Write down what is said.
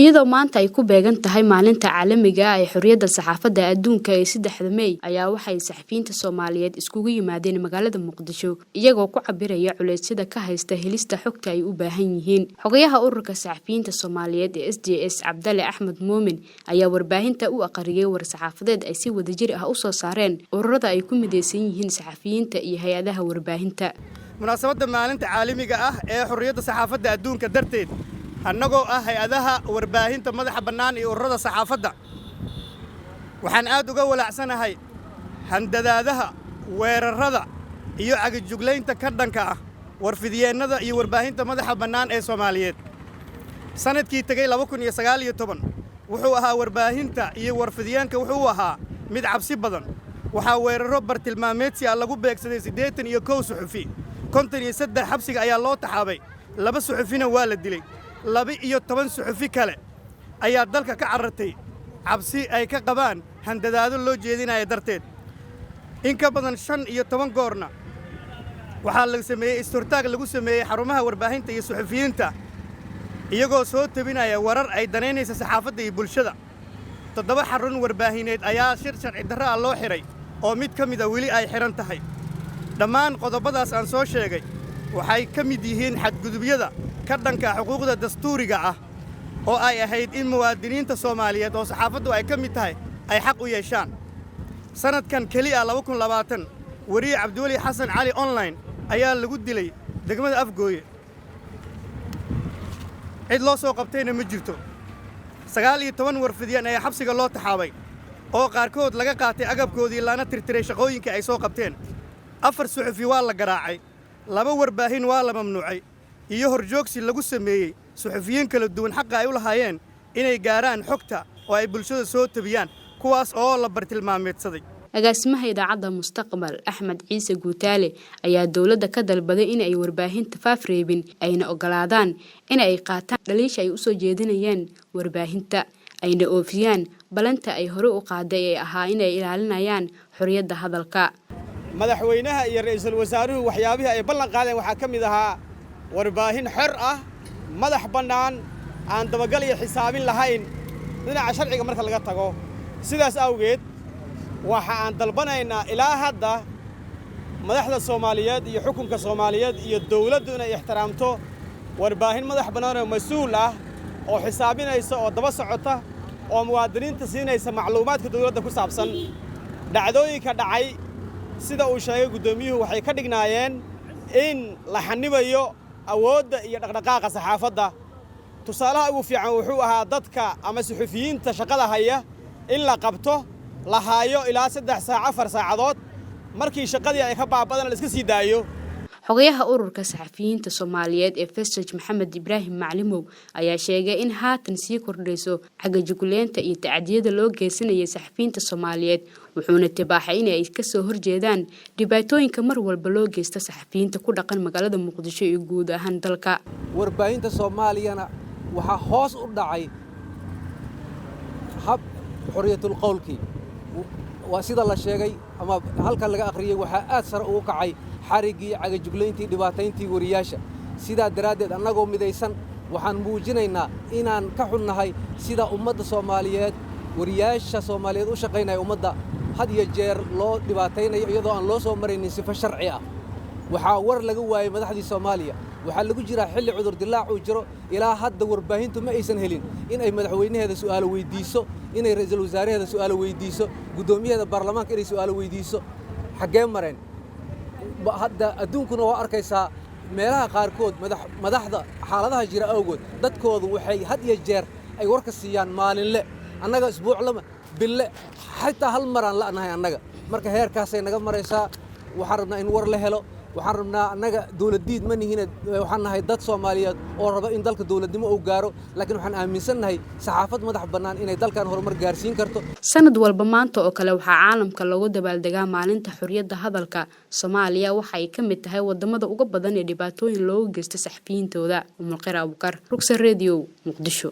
iyadoo maanta ay ku beegan tahay maalinta caalamiga ah ee xurriyadda saxaafadda adduunka ee 3 May ayaa waxay saxafiyiinta Soomaaliyeed iskugu yimaadeen magaalada Muqdisho iyagoo ku cabiraya culeysyada ka haysta helista xogta ay u baahan yihiin. Xogayaha ururka saxafiyiinta Soomaaliyeed ee SJS Cabdalle Axmed Muumin ayaa warbaahinta u aqriyay war saxaafadeed ay si wadajir ah u soo saareen ururada ay ku mideysan yihiin saxafiyiinta iyo hay'adaha warbaahinta. munaasabadda maalinta caalamiga ah ee xurriyadda saxaafadda adduunka darteed annagoo ah hay'adaha warbaahinta madaxa bannaan iyo ururada saxaafadda waxaan aad uga walaacsanahay handadaadaha weerarada iyo cagajuglaynta ka dhanka ah warfidyeenada iyo warbaahinta madaxa bannaan ee Soomaaliyeed. sanadkii tagay 2019 wuxuu ahaa warbaahinta iyo warfidyeenka wuxuu ahaa mid cabsi badan. waxaa weeraro bartilmaameedsi ah lagu beegsaday 81 suxufi 53 xabsiga ayaa loo taxaabay 2 suxufina waa la dilay 12 suxufi kale ayaa dalka ka carartay cabsi ay ka qabaan handadaado loo jeedinayo darteed. in ka badan 15 goorna waxaa la sameeyay isturtaag lagu sameeyay xarumaha warbaahinta iyo suxufiyiinta iyagoo soo tabinaya warar ay daneynaysa saxaafadda iyo bulshada. 7 xarun warbaahineed ayaa sharci darro ah loo xiray oo mid ka mid ah weli ay xiran tahay. dhammaan qodobadaas aan soo sheegay waxay ka mid yihiin xadgudubyada ka dhanka xuquuqda dastuuriga ah oo ay ahayd in muwaadiniinta Soomaaliyeed oo saxaafaddu ay ka mid tahay ay xaq u yeeshaan. sanadkan kaliya 2020 wariye Cabdiwali Xasan Cali online ayaa lagu dilay degmada Afgooye. cid loo soo qabtayna ma jirto. 19 warfidyan ayaa xabsiga loo taxaabay oo qaarkood laga qaatay agabkoodii lana tirtiray shaqooyinka ay soo qabteen. 4 suxufi waa la garaacay, 2 warbaahin waa la mamnuucay iyo horjoogsi lagu sameeyay suxufiyiin kala duwan xaq ay u lahaayeen inay gaaraan xogta oo ay bulshada soo tabiyaan kuwaas oo la bartilmaameedsaday. agaasimaha idaacadda Mustaqbal Axmed Ciise Guutaale ayaa dawladda ka dalbaday in ay warbaahinta faafreebin ayna ogolaadaan in ay qaataan dhaliisha ay u soo jeedinayaan warbaahinta ayna oofiyaan balanta ay hore u qaaday ee ahaa in ay ilaalinayaan xurriyadda hadalka. madaxweynaha iyo ra'iisul wasaaruhu waxyaabihii ay ballan qaadeen waxaa ka mid ahaa warbaahin xor ah madax bannaan aan dabagal iyo xisaabin lahayn dhinaca sharciga marka laga tago. sidaas awgeed waxa aan dalbanaynaa ilaa hadda madaxda Soomaaliyeed iyo xukunka Soomaaliyeed iyo dawladdu inay ixtiraamto warbaahin madax bannaan oo mas'uul ah oo xisaabinaysa oo daba socota oo muwaadiniinta siinaysa macluumaadka dawladda ku saabsan dhacdooyinka dhacay. sida uu sheegay gudoomiyuhu waxay ka dhignaayeen in la xanibayo awoodda iyo dhaqdhaqaaqa saxaafadda. tusaalaha ugu fiican wuxuu ahaa dadka ama suxufiyiinta shaqada haya in la qabto la haayo ilaa 3 saac 4 saacadood markii shaqadii ay ka baabadana la iska sii daayo. xogayaha ururka saxafiyiinta Soomaaliyeed ee Fesaj Maxamed Ibraahim Maclimow ayaa sheegay in haatan sii kordhayso cagajugleynta iyo tacadiyada loo geysanayo saxafiyiinta Soomaaliyeed wuxuuna tibaaxay in ay ka soo horjeedaan dhibaatooyinka mar walba loo geysto saxafiyiinta ku dhaqan magaalada Muqdisho iyo guud ahaan dalka. warbaahinta Soomaaliyana waxa hoos u dhacay hab xurriyatul qowlki waa sida la sheegay ama halka laga aqriyay waxa aad sare ugu kacay xarigii cagajugleyntii dhibaatayntii wariyaasha. sidaa daraadeed annagoo midaysan waxaan muujinaynaa inaan ka xunnahay sida ummadda Soomaaliyeed wariyaasha Soomaaliyeed u shaqaynaya ummadda had iyo jeer loo dhibaataynayo iyadoo aan loo soo maraynin sifo sharci ah. waxaa war laga waayay madaxdii Soomaaliya waxaa lagu jiraa xilli cudur dilaac uu jiro ilaa hadda warbaahintu ma aysan helin in ay madaxweynaheeda su'aalo weydiiso inay ra'iisul wasaaraheeda su'aalo weydiiso gudoomiyaha baarlamaanka inay su'aalo weydiiso xagee mareen. hadda adduunkuna waa arkaysaa meelaha qaarkood madaxda xaaladaha jira awgood dadkoodu waxay had iyo jeer ay warka siiyaan maalinle annaga isbuuc lama bille xitaa hal maraan la'nahay annaga. marka heerkaasay naga maraysaa. waxaan rabnaa in war la helo. waxaan rabnaa annaga dawladdiid ma nihiin waxaan nahay dad Soomaaliyeed oo raba in dalka dawladnimo uu gaaro laakiin waxaan aaminsannahay saxaafad madax bannaan inay dalkan horumar gaarsiin karto. sanad walba maanta oo kale waxaa caalamka lagu dabaaldegaa maalinta xurriyadda hadalka. Soomaaliya waxa ay ka mid tahay wadamada ugu badan ee dhibaatooyin loogu geysto saxafiyiintooda. Umul Qira Abukar, Ruxsa Radio, Muqdisho.